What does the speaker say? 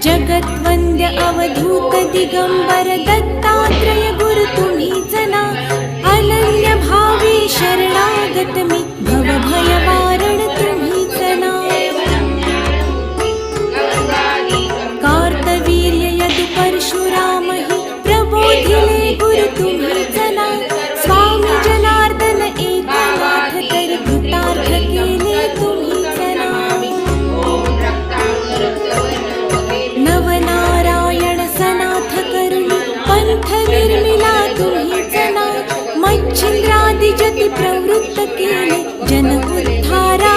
जगद्वन्द्य अवधूत दिगंबर दत्तात्रय गुरु तुम्हीच ना. अनन्य भावे शरणागत मी भवभय वारण तुम्हीच ना. कार्तवीर्य यदु परशुराम हि प्रबोधिले गुरु तुम्हीच ना. स्वामी जनार्दन एकनाथ तर कृतार्थ केले तुम्हीच ना. नवनारायण सनाथ करुणी पंथ निर्मिला तुम्हीच ना. मच्छिंद्रादि जति प्रवृत्त केले जन उद्धारा